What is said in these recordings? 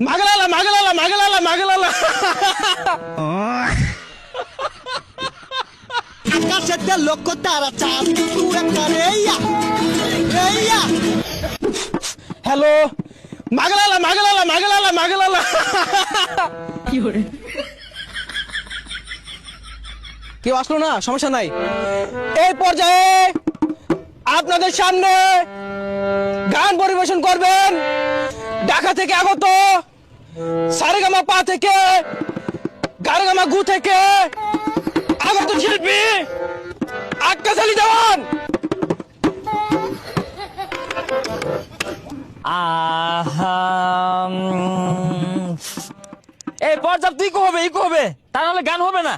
মাগলালা মাগলালা মাগলালা মাগলালা আকাশেতে লক্ষ তারা চাঁদ তুই একটা রেইয়া রেইয়া। হ্যালো মাগলালা মাগলালা মাগলালা মাগলালা কি করে কেউ আসলো না, সমস্যা নাই। এই পর্যায়ে আপনাদের সামনে গান পরিবেশন করবেন ঢাকা থেকে আগত সারেগামা পা থেকে গারেগামা গু থেকে আগত শিল্পী আক্কাস আলী দেওয়ান। এই পর্যাপ্ত ইকো হবে, ইকো হবে, তা নাহলে গান হবে না।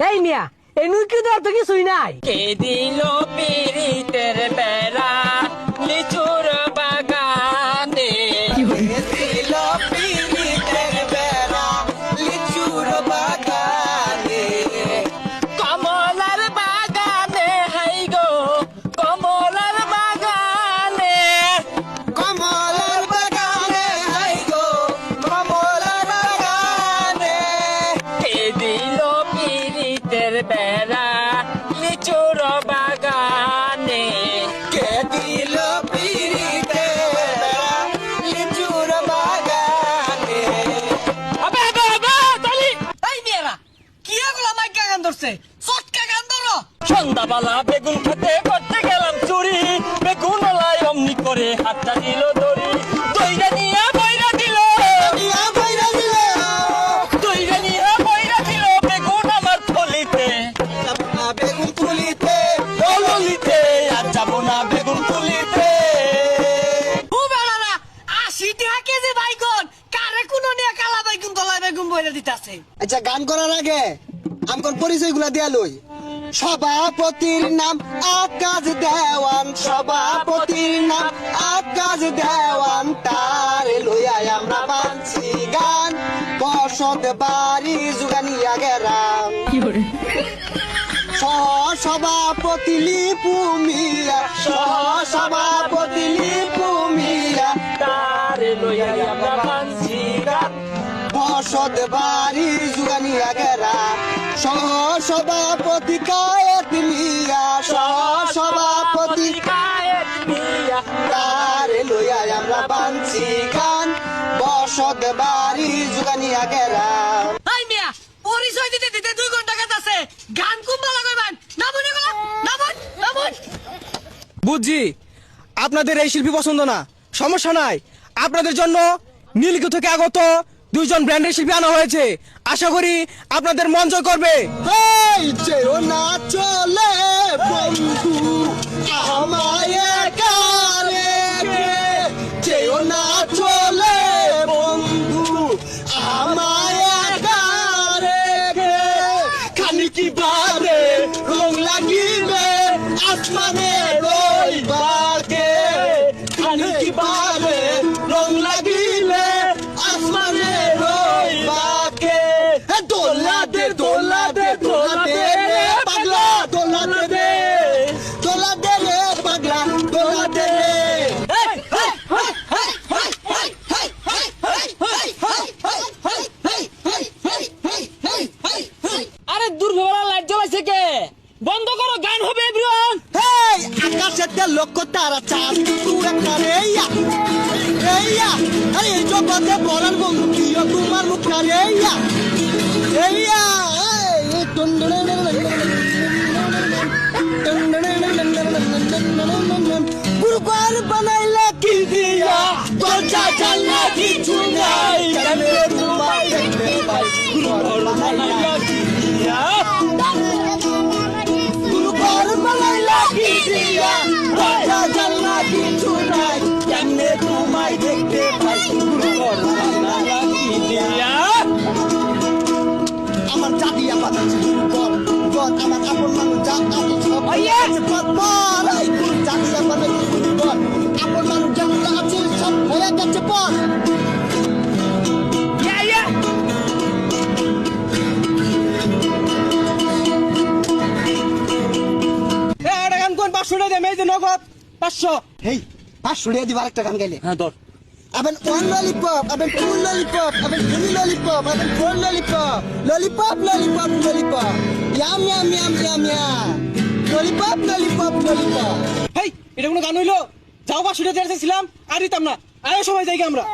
এই মিয়া এই নুকি দেওয়ার তো কিছুই নাই। কে দিল পিরিতের বেড়া লিচুর বাগানে, দিল পিরিতের বেড়া লিচুর বাগানে, কমলার বাগানে হাই গো কমলার বাগানে, কমলার বাগানে হাই গো কমলার বাগানে। কে দিল পিরিতের বেড়া লিচুর বাগানে, কে দিল পিরিতের বেড়া লিচুর বাগানে। আবে আবে আবে তালি। এই মিয়ারা কি এগুলা মাইকা গান ধরছে, চটকা গান ধরো। সন্ধ্যাবেলা বেগুন খেতে করতে গেলাম চুরি, বেগুন লাই অমনি করে হাতটা দিল দড়ি, দইরা নিয়ে বইরা দিল, ইয়া বইরা দিল দইরা নিয়ে বইরা দিল বেগুন আমার থলিতে, বেগুন তুলিতে থলিতে আর যাবো না বেগুন তুলিতে। ও বেড়ারা 80 টাকা কেজি বাইগুন কারে কোনো নিয়ে কালা বাইগুন গলায় বেগুন বইরা দিতাছে। আচ্ছা গান করার আগে আমকন পরিচয় গুলা দিয়া লই। সভাপতির নাম আকাশ দেওয়ান, সভাপতির নাম আকাশ দেওয়ান, তার লইয়া আমরা বানছি গান বসত বাড়ি জুগানিয়া গেরাম। কি করে সভাপতি লিপু মিয়া, সভাপতি লিপু মিয়া, তার লইয়া আমরা বানছি গান বসত বাড়ি জুগানিয়া গেরাম। সভাপতি কায়েত মিয়া, সভাপতি কায়েত মিয়া, তার লইয়া আমরা বানছি গান বসত বাড়ি জুগানিয়া গেরাম। এই মিয়া পরিচয় দিতে দিতে 2 ঘন্টা কাটাছে, গান কুম্বা লাগাইবেন নামুন এগুলা নামুন নামুন। বুঝছি আপনাদের এই শিল্পী পছন্দ না, সমস্যা নাই। আপনাদের জন্য নীলগিরি থেকে আগত 2 জন ব্র্যান্ডের শিল্পী আনা হয়েছে, আশা করি আপনাদের মন জয় করবে। হেই যেও না চলে বন্ধু আমায় একা রেখে, যেও না চলে বন্ধু আমায় একা রেখে। খানিকি বারে রং লাগিবে আসমানের ওই বাগে, খানিকি বারে রং লাগিবে আসমানের ওই বাগে। দোলা দে দোলা দে দোলা দে রে পাগলা, দোলা দে রে দোলা দে রে পাগলা, দোলা দে রে। আরে দুর্ঘটনা লাইট জ্বলাইছে কে, বন্ধ করো গান হবে এভরিওয়ান। হেই আকাশেতে লক্ষ তারা চাঁদ তুই একটা রেইয়া রেইয়া। আরে এই জগতে বলার বন্ধু প্রিয় তোমার মুখটা রেইয়া রেইয়া। গুরুবার বানাইলে কি দিয়া দরজা জানলা কিছু নাই, কেমনে তোমায় দেখতে পাই গুরুবার বানাইলা কি দিয়া, গুরুবার বানাইলা কি দিয়া দরজা জানলা কিছু নাই, কেমনে তোমায় দেখতে পাই গুরুবার বানাইলা কি দিয়া। আমার জাতি আমার গর গর আমার আপন মানুষ যা আপন সব আছে পর এই জাতি আমার গর আপন মানুষ যা আছে সব হয়ে গেছে পর। গান কোন 500 টাকা দেয়, এই যে নগদ 500। হেই 500 টাকা দিবা আরেকটা গান গাইলে। হ্যাঁ ধর Aben one lollipop, aben two lollipop, aben three lollipop, aben four lollipop. Lollipop, lollipop, lollipop. Yum, yum, yum, yum, yum. Lollipop, lollipop, lollipop. হেই এটা কোনো গান হইলো যাও 500 টাকা দিয়েছিলাম আর দিতাম না আয় সবাই যাই আমরা